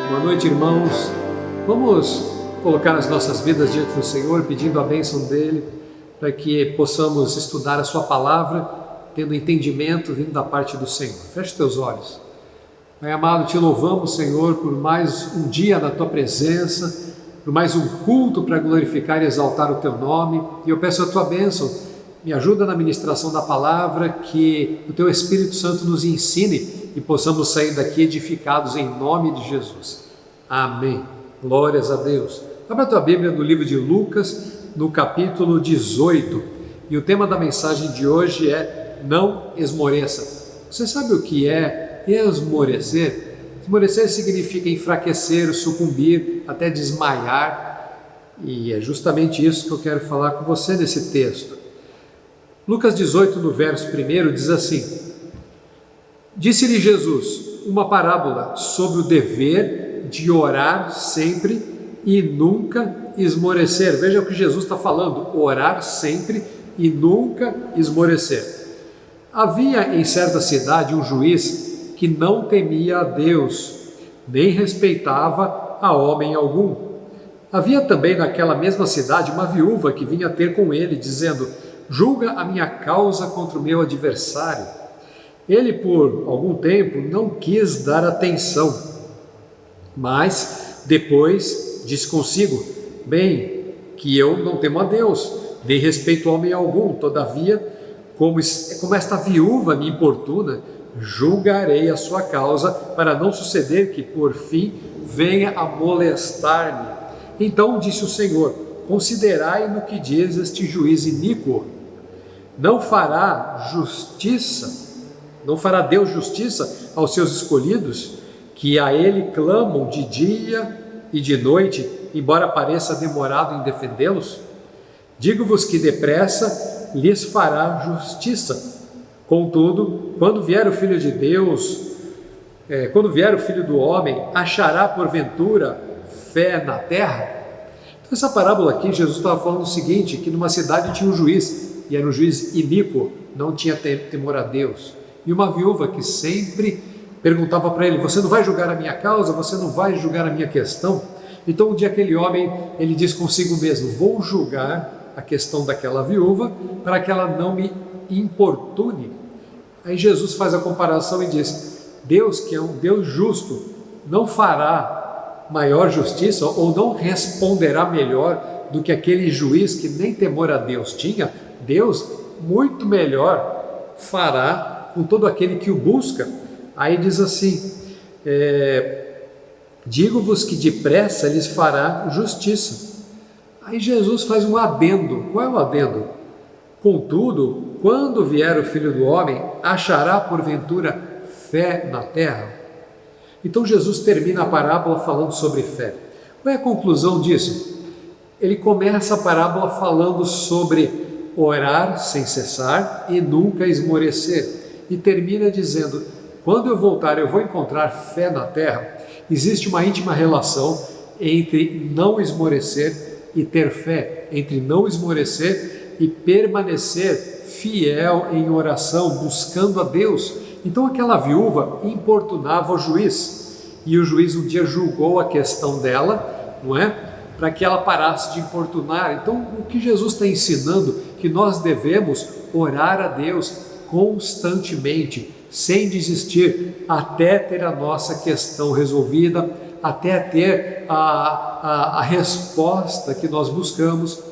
Boa noite, irmãos. Vamos colocar as nossas vidas diante do Senhor, pedindo a bênção dEle, para que possamos estudar a Sua Palavra, tendo entendimento vindo da parte do Senhor. Feche teus olhos. Pai amado, te louvamos, Senhor, por mais um dia na Tua presença, por mais um culto para glorificar e exaltar o Teu nome. E eu peço a Tua bênção, me ajuda na ministração da Palavra, que o Teu Espírito Santo nos ensine e possamos sair daqui edificados em nome de Jesus. Amém. Glórias a Deus. Abra a tua Bíblia no livro de Lucas, no capítulo 18. E o tema da mensagem de hoje é: não esmoreça. Você sabe o que é esmorecer? Esmorecer significa enfraquecer, sucumbir, até desmaiar. E é justamente isso que eu quero falar com você nesse texto. Lucas 18, no verso 1, diz assim: Disse-lhe Jesus uma parábola sobre o dever de orar sempre e nunca esmorecer. Veja o que Jesus está falando: orar sempre e nunca esmorecer. Havia em certa cidade um juiz que não temia a Deus, nem respeitava a homem algum. Havia também naquela mesma cidade uma viúva que vinha ter com ele, dizendo: julga a minha causa contra o meu adversário. Ele, por algum tempo, não quis dar atenção, mas depois disse consigo: bem, que eu não temo a Deus, nem respeito homem algum, todavia, como esta viúva me importuna, julgarei a sua causa, para não suceder que, por fim, venha a molestar-me. Então disse o Senhor: considerai no que diz este juiz iníquo. Não fará Deus justiça aos seus escolhidos, que a Ele clamam de dia e de noite, embora pareça demorado em defendê-los? Digo-vos que depressa lhes fará justiça. Contudo, quando vier o Filho de Deus, quando vier o Filho do Homem, achará porventura fé na terra? Então, essa parábola aqui, Jesus estava falando o seguinte: que numa cidade tinha um juiz, e era um juiz iníquo, não tinha temor a Deus. E uma viúva que sempre perguntava para ele: você não vai julgar a minha causa? Você não vai julgar a minha questão? Então um dia aquele homem, ele diz consigo mesmo: vou julgar a questão daquela viúva para que ela não me importune. Aí Jesus faz a comparação e diz: Deus, que é um Deus justo, não fará maior justiça ou não responderá melhor do que aquele juiz que nem temor a Deus tinha? Deus muito melhor fará com todo aquele que o busca. Aí diz assim: digo-vos que depressa lhes fará justiça. Aí Jesus faz um adendo. Qual é o adendo? Contudo, quando vier o Filho do Homem, achará porventura fé na terra? Então Jesus termina a parábola falando sobre fé. Qual é a conclusão disso? Ele começa a parábola falando sobre orar sem cessar e nunca esmorecer. E termina dizendo: quando eu voltar, eu vou encontrar fé na terra. Existe uma íntima relação entre não esmorecer e ter fé, entre não esmorecer e permanecer fiel em oração, buscando a Deus. Então aquela viúva importunava o juiz, e o juiz um dia julgou a questão dela, não é? Para que ela parasse de importunar. Então o que Jesus está ensinando? Que nós devemos orar a Deus constantemente, sem desistir, até ter a nossa questão resolvida, até ter a resposta que nós buscamos.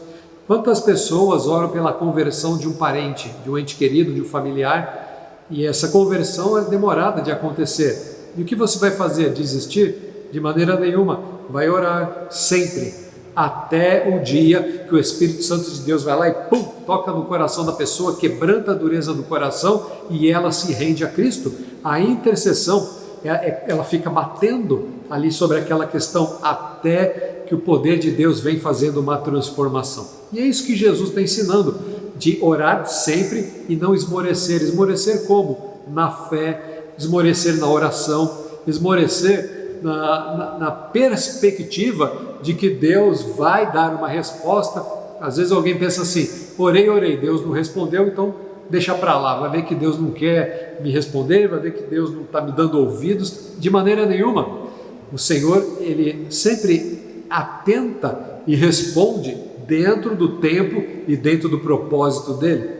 Quantas pessoas oram pela conversão de um parente, de um ente querido, de um familiar, e essa conversão é demorada de acontecer? E o que você vai fazer? Desistir? De maneira nenhuma. Vai orar sempre, até o dia que o Espírito Santo de Deus vai lá e pum, toca no coração da pessoa, quebranta a dureza do coração e ela se rende a Cristo. A intercessão, ela fica batendo ali sobre aquela questão até que o poder de Deus vem fazendo uma transformação. E é isso que Jesus está ensinando, de orar sempre e não esmorecer. Esmorecer como? Na fé, esmorecer na oração, esmorecer na perspectiva de que Deus vai dar uma resposta. Às vezes alguém pensa assim: orei, Deus não respondeu, então deixa para lá, vai ver que Deus não quer me responder, vai ver que Deus não está me dando ouvidos. De maneira nenhuma. O Senhor, Ele sempre atenta e responde dentro do tempo e dentro do propósito dEle.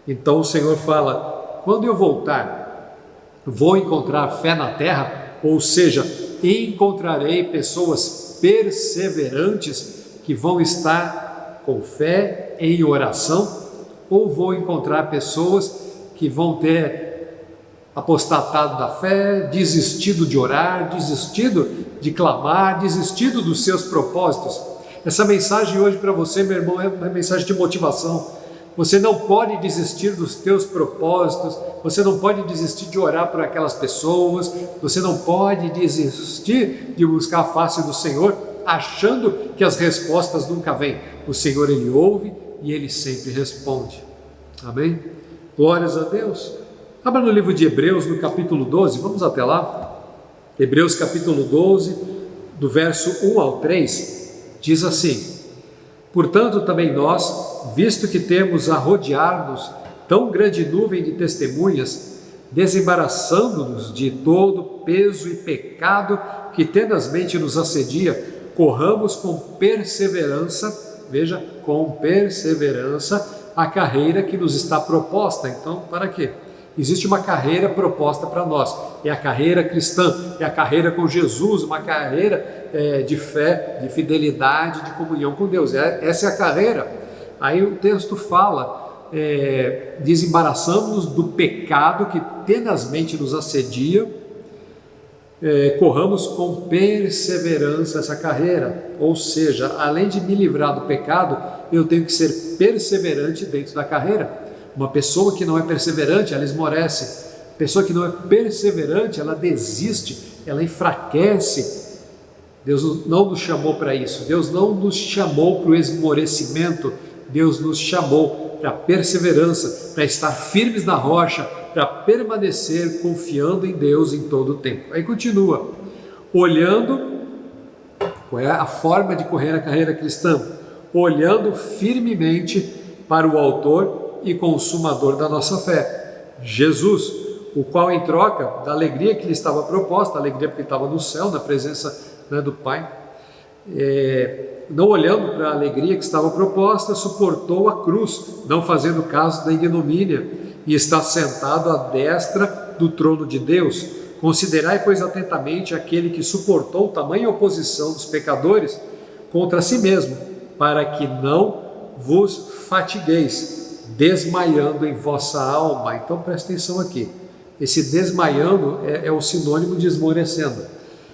Então o Senhor fala: quando eu voltar, vou encontrar fé na terra? Ou seja, encontrarei pessoas perseverantes que vão estar com fé em oração? Ou vou encontrar pessoas que vão ter apostatado da fé, desistido de orar, desistido de clamar, desistido dos seus propósitos? Essa mensagem hoje para você, meu irmão, é uma mensagem de motivação. Você não pode desistir dos teus propósitos, você não pode desistir de orar por aquelas pessoas, você não pode desistir de buscar a face do Senhor, achando que as respostas nunca vêm. O Senhor, Ele ouve e Ele sempre responde. Amém? Glórias a Deus. Abra no livro de Hebreus, no capítulo 12, vamos até lá. Hebreus capítulo 12, do verso 1 ao 3, diz assim: portanto também nós, visto que temos a rodear-nos tão grande nuvem de testemunhas, desembaraçando-nos de todo peso e pecado que tenazmente nos assedia, corramos com perseverança, veja, com perseverança, a carreira que nos está proposta. Então, para quê? Existe uma carreira proposta para nós, é a carreira cristã, é a carreira com Jesus, uma carreira de fé, de fidelidade, de comunhão com Deus. Essa é a carreira. Aí o texto fala, desembaraçamos-nos do pecado que tenazmente nos assedia, corramos com perseverança essa carreira. Ou seja, além de me livrar do pecado, eu tenho que ser perseverante dentro da carreira. Uma pessoa que não é perseverante, ela esmorece. Pessoa que não é perseverante, ela desiste, ela enfraquece. Deus não nos chamou para isso. Deus não nos chamou para o esmorecimento. Deus nos chamou para a perseverança, para estar firmes na rocha, para permanecer confiando em Deus em todo o tempo. Aí continua, olhando, qual é a forma de correr a carreira cristã? Olhando firmemente para o autor e consumador da nossa fé, Jesus, o qual em troca da alegria que lhe estava proposta, a alegria porque estava no céu, na presença do Pai, não olhando para a alegria que estava proposta, suportou a cruz, não fazendo caso da ignomínia, e está sentado à destra do trono de Deus. Considerai, pois, atentamente aquele que suportou tamanha oposição dos pecadores contra si mesmo, para que não vos fatigueis, desmaiando em vossa alma. Então presta atenção aqui, esse desmaiando é o sinônimo de esmorecendo.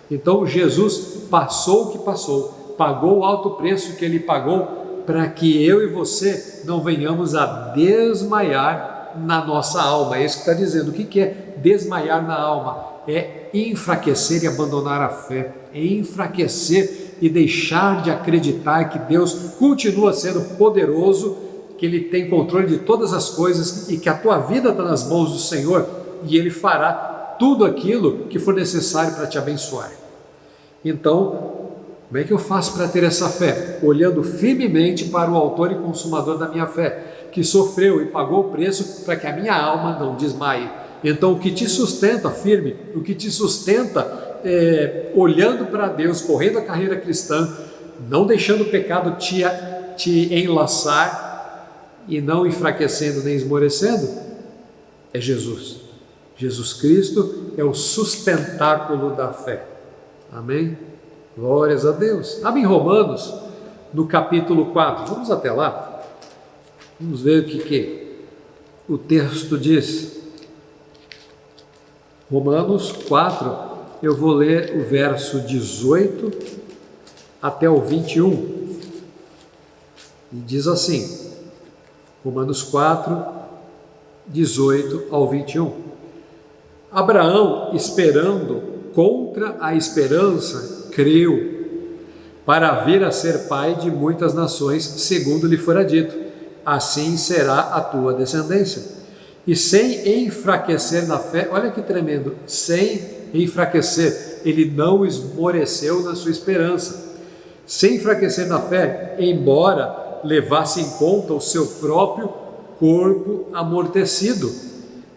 Então Jesus passou o que passou, pagou o alto preço que Ele pagou, para que eu e você não venhamos a desmaiar na nossa alma. É isso que está dizendo. O que é desmaiar na alma? É enfraquecer e abandonar a fé, é enfraquecer e deixar de acreditar que Deus continua sendo poderoso, que Ele tem controle de todas as coisas e que a tua vida está nas mãos do Senhor e Ele fará tudo aquilo que for necessário para te abençoar. Então, como é que eu faço para ter essa fé? Olhando firmemente para o autor e consumador da minha fé, que sofreu e pagou o preço para que a minha alma não desmaie. Então, o que te sustenta firme, o que te sustenta olhando para Deus, correndo a carreira cristã, não deixando o pecado te enlaçar, e não enfraquecendo nem esmorecendo, é Jesus. Jesus Cristo é o sustentáculo da fé. Amém? Glórias a Deus. Abre em Romanos, no capítulo 4. Vamos até lá. Vamos ver o que o texto diz. Romanos 4, eu vou ler o verso 18 até o 21. E diz assim, Romanos 4, 18 ao 21. Abraão, esperando contra a esperança, creu, para vir a ser pai de muitas nações, segundo lhe fora dito, assim será a tua descendência. E sem enfraquecer na fé, olha que tremendo, sem enfraquecer, ele não esmoreceu na sua esperança. Sem enfraquecer na fé, embora levasse em conta o seu próprio corpo amortecido,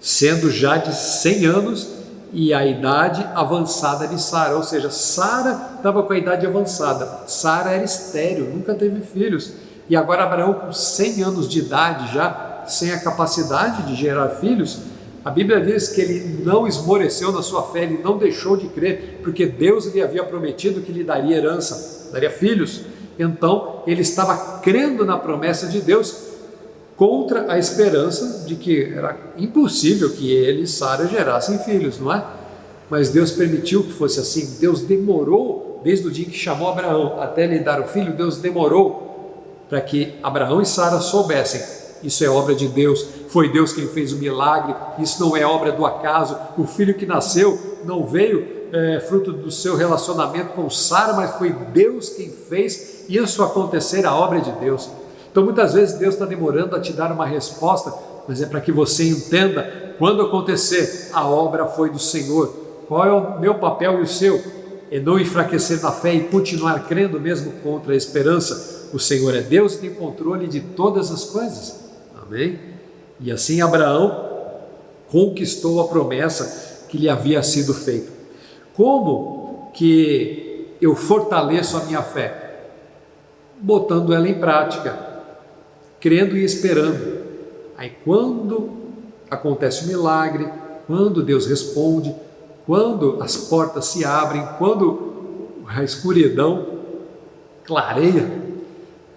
sendo já de 100 anos, e a idade avançada de Sara, ou seja, Sara estava com a idade avançada, Sara era estéril, nunca teve filhos, e agora Abraão com 100 anos de idade já, sem a capacidade de gerar filhos, a Bíblia diz que ele não esmoreceu na sua fé, ele não deixou de crer, porque Deus lhe havia prometido que lhe daria herança, daria filhos. Então ele estava crendo na promessa de Deus, contra a esperança de que era impossível que ele e Sara gerassem filhos, não é? Mas Deus permitiu que fosse assim. Deus demorou, desde o dia que chamou Abraão até lhe dar o filho, Deus demorou para que Abraão e Sara soubessem. Isso é obra de Deus, foi Deus quem fez o milagre, isso não é obra do acaso. O filho que nasceu não veio fruto do seu relacionamento com Sara, mas foi Deus quem fez isso acontecer, a obra de Deus. Então muitas vezes Deus está demorando a te dar uma resposta, mas é para que você entenda, quando acontecer, a obra foi do Senhor. Qual é o meu papel e o seu? É não enfraquecer na fé e continuar crendo mesmo contra a esperança. O Senhor é Deus e tem controle de todas as coisas. Amém? E assim Abraão conquistou a promessa que lhe havia sido feita. Como que eu fortaleço a minha fé? Botando ela em prática, crendo e esperando. Aí quando acontece o milagre, quando Deus responde, quando as portas se abrem, quando a escuridão clareia,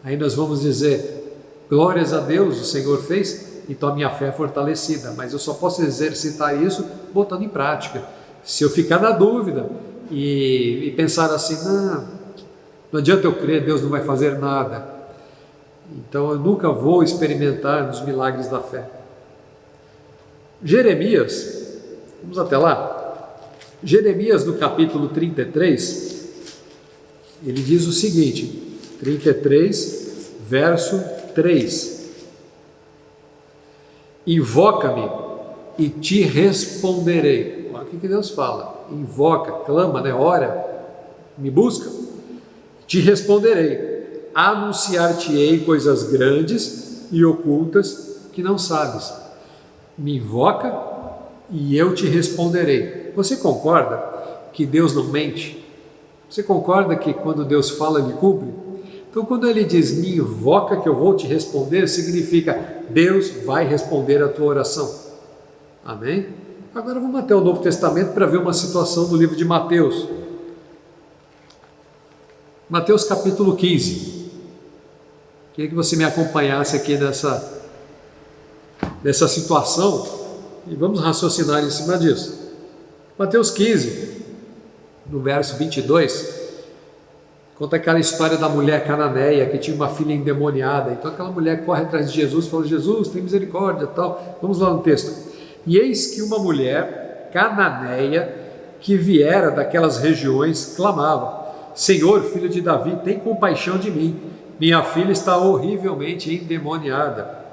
aí nós vamos dizer: glórias a Deus, o Senhor fez, então a minha fé é fortalecida. Mas eu só posso exercitar isso botando em prática. Se eu ficar na dúvida e pensar assim, não adianta eu crer, Deus não vai fazer nada, então eu nunca vou experimentar os milagres da fé. Jeremias, vamos até lá. Jeremias, no capítulo 33, ele diz o seguinte, 33, verso 3: invoca-me e te responderei. Olha o que Deus fala: invoca, clama, ora, me busca, te responderei, anunciar-te-ei coisas grandes e ocultas que não sabes. Me invoca e eu te responderei. Você concorda que Deus não mente? Você concorda que quando Deus fala, Ele cumpre? Então, quando Ele diz, me invoca que eu vou te responder, significa, Deus vai responder a tua oração. Amém? Agora vamos até o Novo Testamento para ver uma situação do livro de Mateus. Mateus capítulo 15. Queria que você me acompanhasse aqui nessa situação e vamos raciocinar em cima disso. Mateus 15, no verso 22, conta aquela história da mulher cananeia que tinha uma filha endemoniada. Então aquela mulher corre atrás de Jesus e fala: Jesus, tem misericórdia, tal. Vamos lá no texto. E eis que uma mulher cananeia que viera daquelas regiões clamava: Senhor, filho de Davi, tem compaixão de mim, minha filha está horrivelmente endemoniada.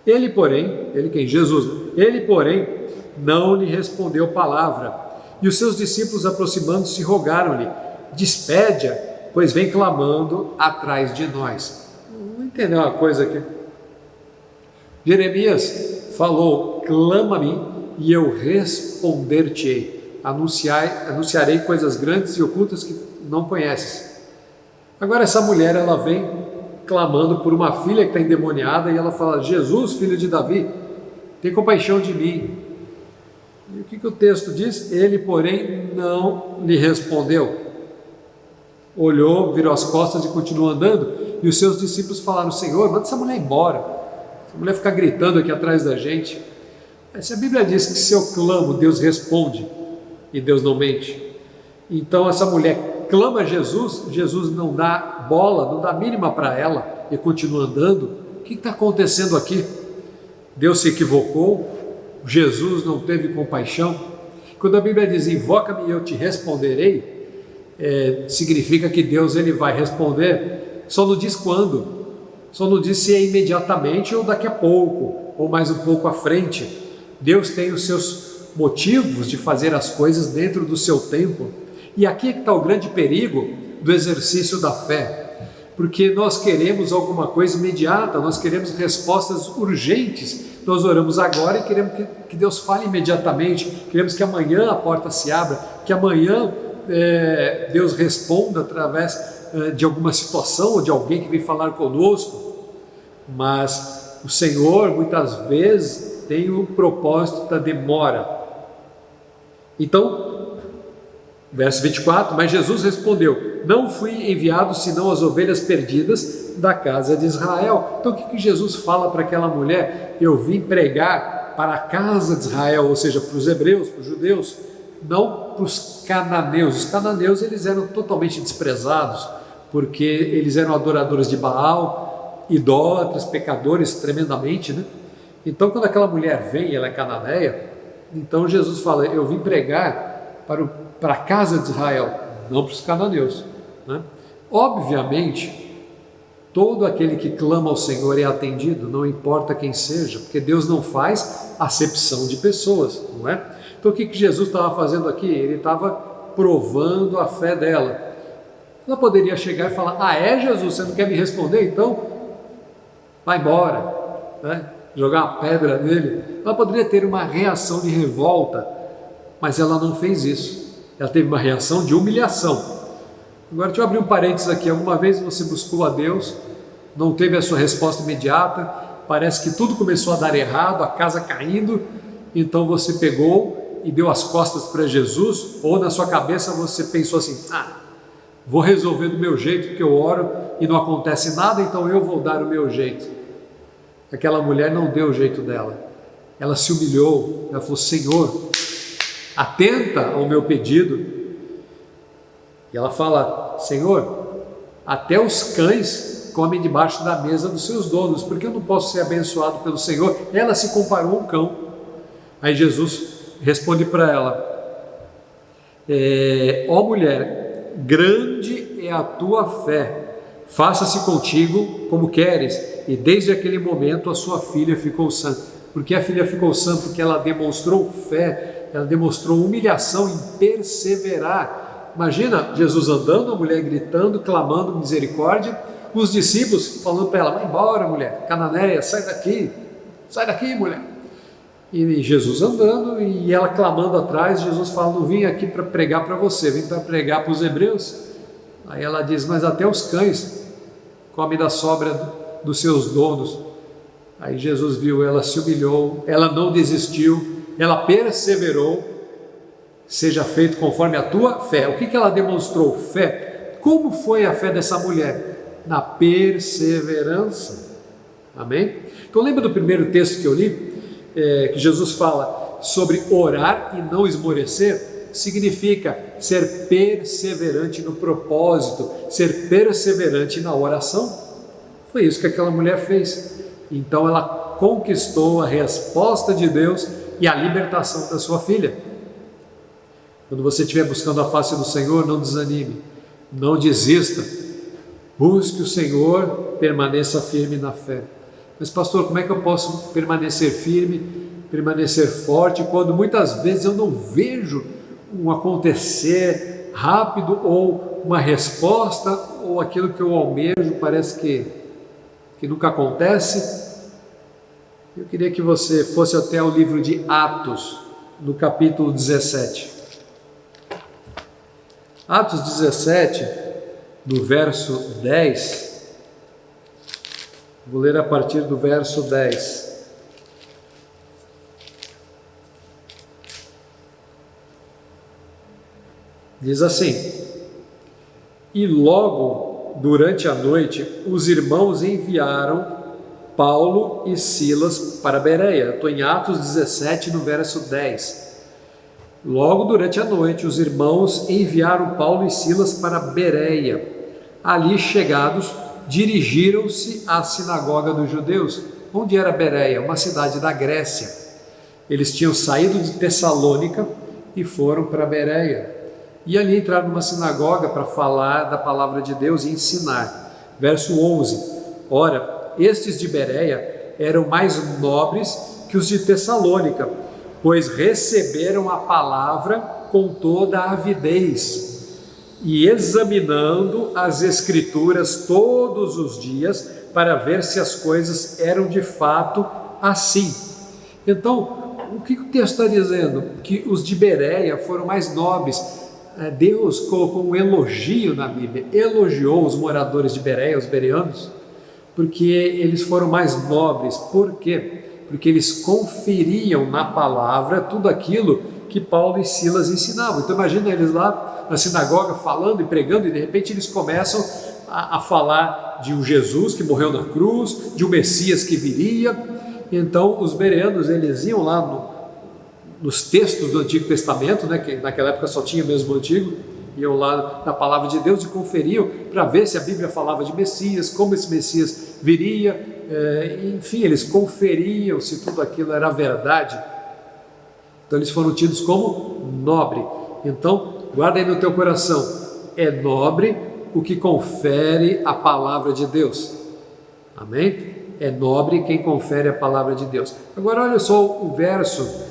Ele, porém, Jesus, ele, porém, não lhe respondeu palavra. E os seus discípulos, aproximando-se, rogaram-lhe: despede-a, pois vem clamando atrás de nós. Vamos entender uma coisa aqui. Jeremias falou: clama-me e eu responder-te-ei, anunciarei coisas grandes e ocultas que não conheces. Agora essa mulher, ela vem clamando por uma filha que está endemoniada e ela fala: Jesus, filho de Davi, tem compaixão de mim. E o que o texto diz? Ele, porém, não lhe respondeu. Olhou, virou as costas e continuou andando. E os seus discípulos falaram: Senhor, manda essa mulher embora. Essa mulher fica gritando aqui atrás da gente. Mas se a Bíblia diz que se eu clamo, Deus responde e Deus não mente, então essa mulher clama a Jesus, Jesus não dá bola, não dá mínima para ela e continua andando. O que está acontecendo aqui? Deus se equivocou? Jesus não teve compaixão? Quando a Bíblia diz: invoca-me e eu te responderei, significa que Deus ele vai responder, só não diz quando, só não diz se é imediatamente ou daqui a pouco, ou mais um pouco à frente. Deus tem os seus motivos de fazer as coisas dentro do seu tempo. E aqui é que está o grande perigo do exercício da fé, porque nós queremos alguma coisa imediata, nós queremos respostas urgentes, nós oramos agora e queremos que Deus fale imediatamente, queremos que amanhã a porta se abra, que amanhã Deus responda através de alguma situação ou de alguém que vem falar conosco. Mas o Senhor muitas vezes tem o propósito da demora. Então, verso 24, mas Jesus respondeu: não fui enviado senão as ovelhas perdidas da casa de Israel. Então o que Jesus fala para aquela mulher? Eu vim pregar para a casa de Israel, ou seja, para os hebreus, para os judeus, não para os cananeus. Os cananeus, eles eram totalmente desprezados, porque eles eram adoradores de Baal, idólatras, pecadores tremendamente, né? Então quando aquela mulher vem, ela é cananeia, então Jesus fala: eu vim pregar para a casa de Israel, não para os cananeus, né? Obviamente, todo aquele que clama ao Senhor é atendido, não importa quem seja, porque Deus não faz acepção de pessoas, não é? Então o que Jesus estava fazendo aqui? Ele estava provando a fé dela. Ela poderia chegar e falar: ah, é, Jesus, você não quer me responder? Então vai embora, né? Jogar uma pedra nele. Ela poderia ter uma reação de revolta, mas ela não fez isso. Ela teve uma reação de humilhação. Agora deixa eu abrir um parênteses aqui. Alguma vez você buscou a Deus, não teve a sua resposta imediata, parece que tudo começou a dar errado, a casa caindo, então você pegou e deu as costas para Jesus, ou na sua cabeça você pensou assim: ah, vou resolver do meu jeito, porque eu oro e não acontece nada, então eu vou dar o meu jeito. Aquela mulher não deu o jeito dela, ela se humilhou, ela falou: Senhor, atenta ao meu pedido. E ela fala: Senhor, até os cães comem debaixo da mesa dos seus donos, porque eu não posso ser abençoado pelo Senhor? Ela se comparou a um cão. Aí Jesus responde para ela: ó mulher, grande é a tua fé, faça-se contigo como queres. E desde aquele momento a sua filha ficou sã. Por que a filha ficou sã? Porque ela demonstrou fé, ela demonstrou humilhação em perseverar. Imagina Jesus andando, a mulher gritando, clamando misericórdia, os discípulos falando para ela: vai embora, mulher cananeia, sai daqui, mulher. E Jesus andando e ela clamando atrás. Jesus fala: não vim aqui para pregar para você, vim para pregar para os hebreus. Aí ela diz: mas até os cães comem da sobra dos seus donos. Aí Jesus viu, ela se humilhou, ela não desistiu, ela perseverou. Seja feito conforme a tua fé. O que ela demonstrou? Fé. Como foi a fé dessa mulher? Na perseverança. Amém? Então lembra do primeiro texto que eu li? Que Jesus fala sobre orar e não esmorecer? Significa ser perseverante no propósito, ser perseverante na oração. Foi isso que aquela mulher fez. Então ela conquistou a resposta de Deus e a libertação da sua filha. Quando você estiver buscando a face do Senhor, não desanime, não desista, busque o Senhor, permaneça firme na fé. Mas pastor, como é que eu posso permanecer firme, permanecer forte, quando muitas vezes eu não vejo um acontecer rápido, ou uma resposta, ou aquilo que eu almejo parece que nunca acontece? Eu queria que você fosse até o livro de Atos, no capítulo 17. Atos 17, no verso 10, vou ler a partir do verso 10. Diz assim: e logo durante a noite os irmãos enviaram Paulo e Silas para Bereia. Estou em Atos 17, no verso 10. Logo durante a noite os irmãos enviaram Paulo e Silas para Bereia. Ali chegados, dirigiram-se à sinagoga dos judeus. Onde era Bereia? Uma cidade da Grécia. Eles tinham saído de Tessalônica e foram para Bereia. E ali entraram numa sinagoga para falar da palavra de Deus e ensinar. Verso 11. Ora, estes de Bereia eram mais nobres que os de Tessalônica, pois receberam a palavra com toda a avidez, e examinando as Escrituras todos os dias, para ver se as coisas eram de fato assim. Então, o que o texto está dizendo? Que os de Bereia foram mais nobres. Deus colocou um elogio na Bíblia, elogiou os moradores de Bereia, os bereanos, porque eles foram mais nobres. Por quê? Porque eles conferiam na palavra tudo aquilo que Paulo e Silas ensinavam. Então imagina eles lá na sinagoga falando e pregando, e de repente eles começam a falar de um Jesus que morreu na cruz, de um Messias que viria. Então os bereanos, eles iam lá nos textos do Antigo Testamento, né, que naquela época só tinha mesmo o Antigo, iam lá na palavra de Deus e conferiam para ver se a Bíblia falava de Messias, como esse Messias viria, enfim, eles conferiam se tudo aquilo era verdade. Então eles foram tidos como nobre. Então guarda aí no teu coração, é nobre o que confere a palavra de Deus. Amém? É nobre quem confere a palavra de Deus. Agora olha só o verso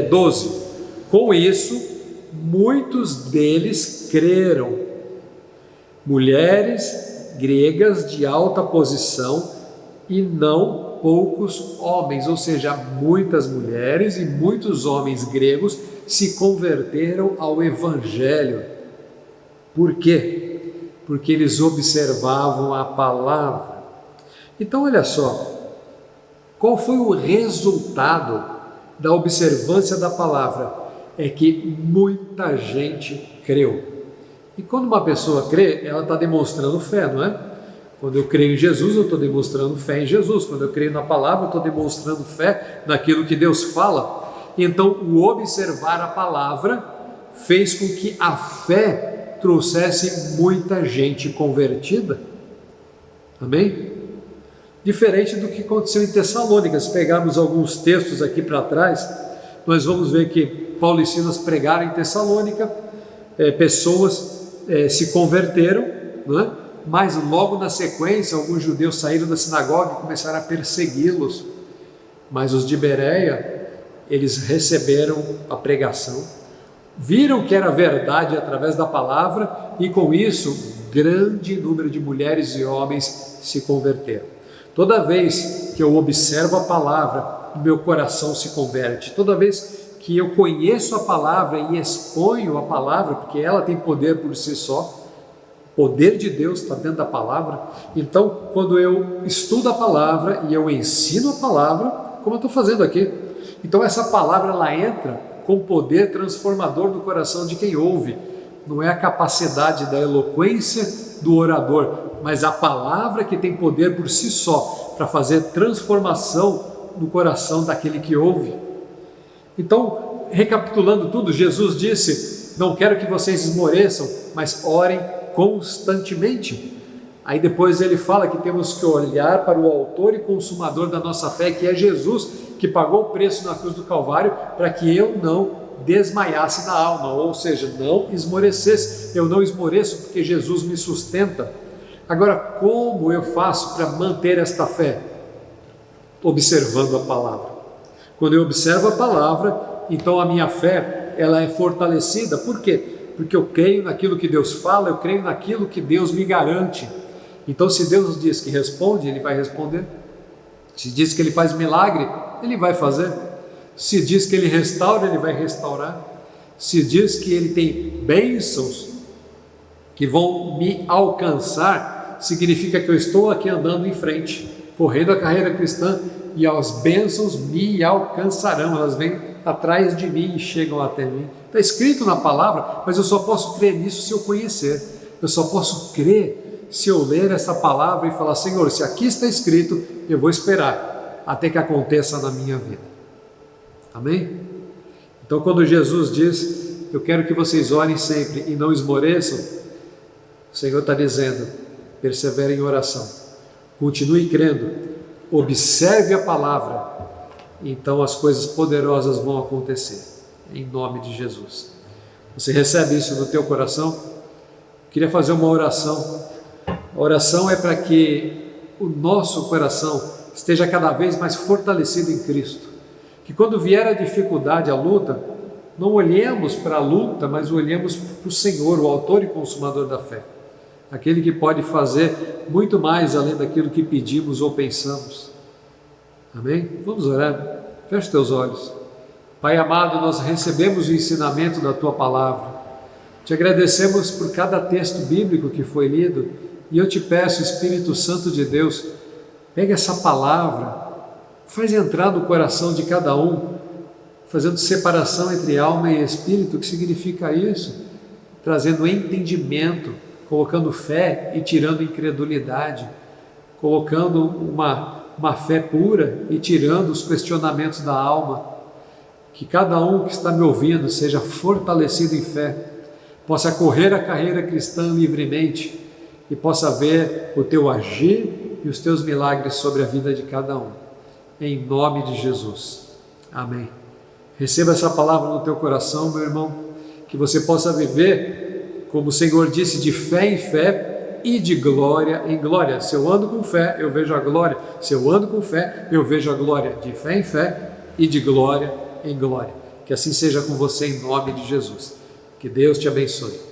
12. Com isso, muitos deles creram, mulheres gregas de alta posição e não poucos homens, ou seja, muitas mulheres e muitos homens gregos se converteram ao Evangelho. Por quê? Porque eles observavam a palavra. Então olha só, qual foi o resultado da observância da palavra? É que muita gente creu. E quando uma pessoa crê, ela está demonstrando fé, não é? Quando eu creio em Jesus, eu estou demonstrando fé em Jesus. Quando eu creio na palavra, eu estou demonstrando fé naquilo que Deus fala. Então, o observar a palavra fez com que a fé trouxesse muita gente convertida. Amém? Diferente do que aconteceu em Tessalônica. Se pegarmos alguns textos aqui para trás, nós vamos ver que Paulo e Silas pregaram em Tessalônica, pessoas se converteram, não é? Mas logo na sequência alguns judeus saíram da sinagoga e começaram a persegui-los. Mas os de Bereia, eles receberam a pregação, viram que era verdade através da palavra, e com isso grande número de mulheres e homens se converteram. Toda vez que eu observo a palavra, o meu coração se converte. Toda vez que eu conheço a palavra e exponho a palavra, porque ela tem poder por si só, o poder de Deus está dentro da palavra. Então, quando eu estudo a palavra e eu ensino a palavra, como eu estou fazendo aqui, então essa palavra ela entra com poder transformador no coração de quem ouve. Não é a capacidade da eloquência do orador, mas a palavra que tem poder por si só para fazer transformação no coração daquele que ouve. Então, recapitulando tudo, Jesus disse: não quero que vocês esmoreçam, mas orem constantemente. Aí depois ele fala que temos que olhar para o autor e consumador da nossa fé, que é Jesus, que pagou o preço na cruz do Calvário para que eu não desmaiasse na alma, ou seja, não esmorecesse. Eu não esmoreço porque Jesus me sustenta. Agora, como eu faço para manter esta fé? Observando a palavra. Quando eu observo a palavra, então a minha fé ela é fortalecida. Por quê? Porque eu creio naquilo que Deus fala, eu creio naquilo que Deus me garante. Então, se Deus diz que responde, Ele vai responder. Se diz que Ele faz milagre, Ele vai fazer. Se diz que Ele restaura, Ele vai restaurar. Se diz que Ele tem bênçãos que vão me alcançar, significa que eu estou aqui andando em frente, correndo a carreira cristã, e as bênçãos me alcançarão, elas vêm atrás de mim e chegam até mim. Está escrito na palavra, mas eu só posso crer nisso se eu conhecer. Eu só posso crer se eu ler essa palavra e falar: Senhor, se aqui está escrito, eu vou esperar até que aconteça na minha vida. Amém? Então, quando Jesus diz: eu quero que vocês orem sempre e não esmoreçam, o Senhor está dizendo: persevere em oração, continue crendo, observe a palavra, então as coisas poderosas vão acontecer, em nome de Jesus. Você recebe isso no teu coração? Queria fazer uma oração. A oração é para que o nosso coração esteja cada vez mais fortalecido em Cristo, que quando vier a dificuldade, a luta, não olhemos para a luta, mas olhemos para o Senhor, o autor e consumador da fé, aquele que pode fazer muito mais além daquilo que pedimos ou pensamos. Amém? Vamos orar. Feche teus olhos. Pai amado, nós recebemos o ensinamento da Tua Palavra. Te agradecemos por cada texto bíblico que foi lido e eu te peço, Espírito Santo de Deus, pega essa palavra, faz entrar no coração de cada um, fazendo separação entre alma e espírito. O que significa isso? Trazendo entendimento, colocando fé e tirando incredulidade, colocando uma fé pura e tirando os questionamentos da alma. Que cada um que está me ouvindo seja fortalecido em fé, possa correr a carreira cristã livremente e possa ver o Teu agir e os Teus milagres sobre a vida de cada um. Em nome de Jesus. Amém. Receba essa palavra no teu coração, meu irmão, que você possa viver, como o Senhor disse, de fé em fé e de glória em glória. Se eu ando com fé, eu vejo a glória. Se eu ando com fé, eu vejo a glória. De fé em fé e de glória em glória. Que assim seja com você em nome de Jesus. Que Deus te abençoe.